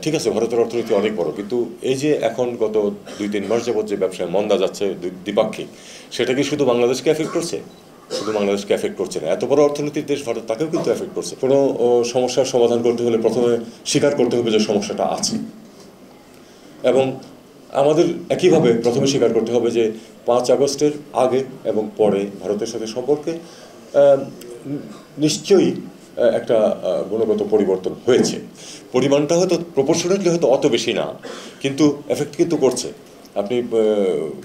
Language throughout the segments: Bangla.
ঠিক আছে, ভারতের অর্থনীতি অনেক বড়, কিন্তু এই যে এখন গত 2-3 মাস যাবত যে ব্যবসায় মন্দা যাচ্ছে দ্বিপাক্ষিক, সেটা কি শুধু বাংলাদেশকে এফেক্ট করছে? শুধু বাংলাদেশকে এফেক্ট করছে না, এত বড় অর্থনীতির দেশ ভারত, তাকেও কিন্তু এফেক্ট করছে। কোনো সমস্যার সমাধান করতে হলে প্রথমে স্বীকার করতে হবে যে সমস্যাটা আছে, এবং আমাদের একইভাবে প্রথমে স্বীকার করতে হবে যে 5 আগস্টের আগে এবং পরে ভারতের সাথে সম্পর্কে নিশ্চয়ই একটা গুণগত পরিবর্তন হয়েছে। পরিমাণটা হয়তো প্রপোর্শনেটলি হয়তো অত বেশি না, কিন্তু এফেক্ট কিন্তু করছে। আপনি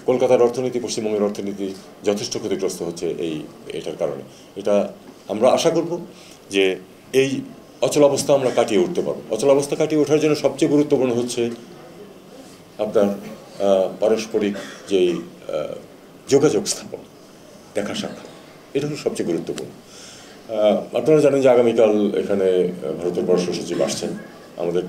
কলকাতার অর্থনীতি, পশ্চিমবঙ্গের অর্থনীতি যথেষ্ট ক্ষতিগ্রস্ত হচ্ছে এটার কারণে। এটা আমরা আশা করব যে এই অচলাবস্থা আমরা কাটিয়ে উঠতে পারবো। অচলাবস্থা কাটিয়ে ওঠার জন্য সবচেয়ে গুরুত্বপূর্ণ হচ্ছে আপনার পারস্পরিক যেই যোগাযোগ স্থাপন, দেখা সাক্ষাৎ, এটা হলো সবচেয়ে গুরুত্বপূর্ণ। আপনারা জানেন যে আগামীকাল এখানে ভারতের পররাষ্ট্র সচিব আসছেন, আমাদের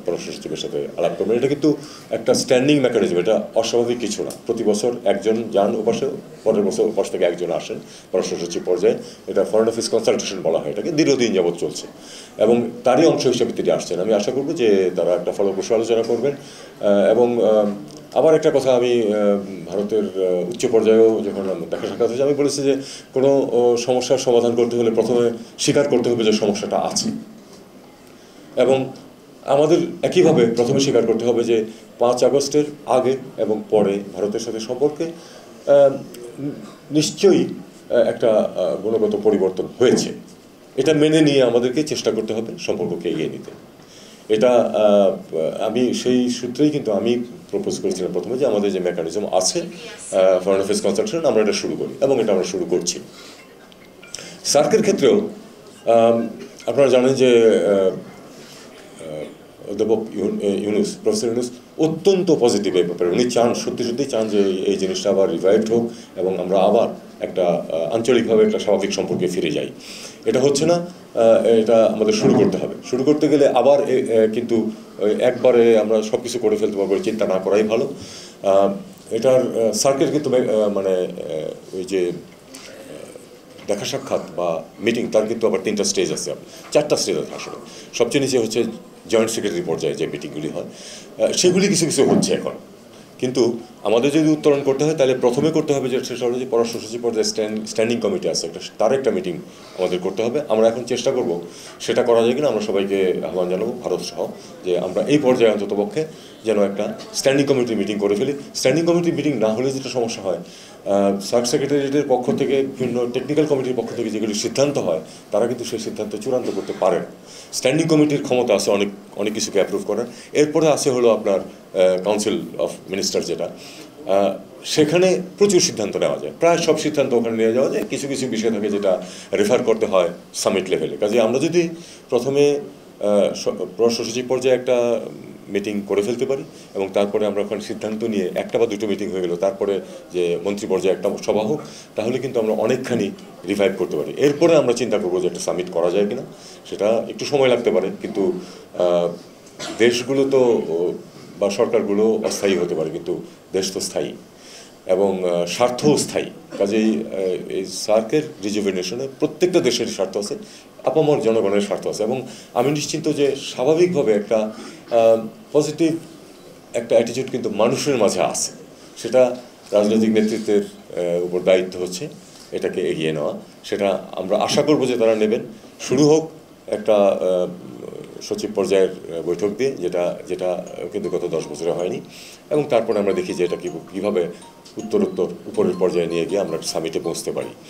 পররাষ্ট্র সচিবের সাথে আলাপ করবেন। এটা কিন্তু একটা স্ট্যান্ডিং মেকানিজম, এটা অস্বাভাবিক কিছু না। প্রতি বছর একজন যান ওপাশে, পরের বছর ওপাশ থেকে একজন আসেন পররাষ্ট্র সচিব পর্যায়ে। এটা ফরেন অফিস কনসালটেশন বলা হয় এটাকে, দীর্ঘদিন যাবৎ চলছে, এবং তারই অংশ হিসেবে তিনি আসছেন। আমি আশা করব যে তারা একটা ফলপ্রসূ আলোচনা করবেন। এবং আবার একটা কথা, আমি ভারতের উচ্চ পর্যায়েও যখন দেখা সাক্ষাৎ হয়েছে, আমি বলেছি যে কোনো সমস্যার সমাধান করতে হলে প্রথমে স্বীকার করতে হবে যে সমস্যাটা আছে, এবং আমাদের একইভাবে প্রথমে স্বীকার করতে হবে যে 5 আগস্টের আগে এবং পরে ভারতের সাথে সম্পর্কে নিশ্চয়ই একটা গুণগত পরিবর্তন হয়েছে। এটা মেনে নিয়ে আমাদেরকে চেষ্টা করতে হবে সম্পর্ককে এগিয়ে নিতে। এটা আমি সেই সূত্রেই কিন্তু আমি প্রপোজ করেছিলাম প্রথমে যে আমাদের যে মেকানিজম আছে ফরেন অ্যাফেয়ার্স কনসালটেশন, আমরা এটা শুরু করি, এবং এটা আমরা শুরু করছি। সার্কের ক্ষেত্রেও আপনারা জানেন যে অধ্যাপক ইউনুস, প্রফেসর ইউনুস অত্যন্ত পজিটিভ এই ব্যাপারে। উনি চান, সত্যি সত্যি চান যে এই জিনিসটা আবার রিভাইভড হোক এবং আমরা আবার একটা আঞ্চলিকভাবে একটা স্বাভাবিক সম্পর্কে ফিরে যাই। এটা হচ্ছে না, এটা আমাদের শুরু করতে হবে। শুরু করতে গেলে আবার কিন্তু একবারে আমরা সব কিছু করে ফেলতে পারবো, চিন্তা না করাই ভালো। এটার সার্কেল কিন্তু মানে ওই যে দেখা সাক্ষাৎ বা মিটিং, তার কিন্তু আবার 3টা স্টেজ আছে, 4টা স্টেজ আছে আসলে। সবচেয়ে নিচে হচ্ছে জয়েন্ট সেক্রেটারি পর্যায়ে যে মিটিংগুলি হয়, সেগুলি কিছু কিছু হচ্ছে এখন। কিন্তু আমাদের যদি উত্তরণ করতে হয়, তাহলে প্রথমে করতে হবে যে সেটা হলো যে পররাষ্ট্র সচিব পর্যায়ে স্ট্যান্ডিং কমিটি আছে একটা, তার একটা মিটিং আমাদের করতে হবে। আমরা এখন চেষ্টা করব সেটা করা যায় কিনা। আমরা সবাইকে আহ্বান জানাবো, ভারত সহ, যে আমরা এই পর্যায়ে অন্ততপক্ষে যেন একটা স্ট্যান্ডিং কমিটির মিটিং করে ফেলি। স্ট্যান্ডিং কমিটির মিটিং না হলে যেটা সমস্যা হয়, সাব সেক্রেটারিয়েটের পক্ষ থেকে, বিভিন্ন টেকনিক্যাল কমিটির পক্ষ থেকে যেগুলি সিদ্ধান্ত হয়, তারা কিন্তু সেই সিদ্ধান্ত চূড়ান্ত করতে পারে না। স্ট্যান্ডিং কমিটির ক্ষমতা আছে অনেক অনেক কিছুকে অ্যাপ্রুভ করার। এরপরে আছে হলো আপনার কাউন্সিল অফ মিনিস্টার, যেটা সেখানে প্রচুর সিদ্ধান্ত নেওয়া যায়, প্রায় সব সিদ্ধান্ত ওখানে নিয়ে যাওয়া যায়। কিছু কিছু বিষয় থাকে যেটা রেফার করতে হয় সামিট লেভেলে। কাজে আমরা যদি প্রথমে পররাষ্ট্র সচিব পর্যায়ে একটা মিটিং করে ফেলতে পারি, এবং তারপরে আমরা ওখানে সিদ্ধান্ত নিয়ে একটা বা দুটো মিটিং হয়ে গেল, তারপরে যে মন্ত্রী পর্যায়ে একটা সভা হোক, তাহলে কিন্তু আমরা অনেকখানি রিভাইভ করতে পারি। এরপরে আমরা চিন্তা করবো যে একটা সামিট করা যায় কিনা। সেটা একটু সময় লাগতে পারে, কিন্তু দেশগুলো তো বা সরকারগুলো অস্থায়ী হতে পারে, কিন্তু দেশ তো স্থায়ী এবং স্বার্থও স্থায়ী। কাজেই এই সার্কের রিজুভিনেশনে প্রত্যেকটা দেশের স্বার্থ আছে, আপামর জনগণের স্বার্থ আছে, এবং আমি নিশ্চিন্ত যে স্বাভাবিকভাবে একটা পজিটিভ একটা অ্যাটিটিউড কিন্তু মানুষের মাঝে আছে। সেটা রাজনৈতিক নেতৃত্বের উপর দায়িত্ব হচ্ছে এটাকে এগিয়ে নেওয়া। সেটা আমরা আশা করব যে তারা নেবেন। শুরু হোক একটা সচিব পর্যায়ের বৈঠক দিয়ে, যেটা যেটা কিন্তু গত 10 বছরে হয়নি, এবং তারপরে আমরা দেখি যে এটা কীভাবে উত্তরোত্তর উপরের পর্যায়ে নিয়ে গিয়ে আমরা সামিটে পৌঁছতে পারি।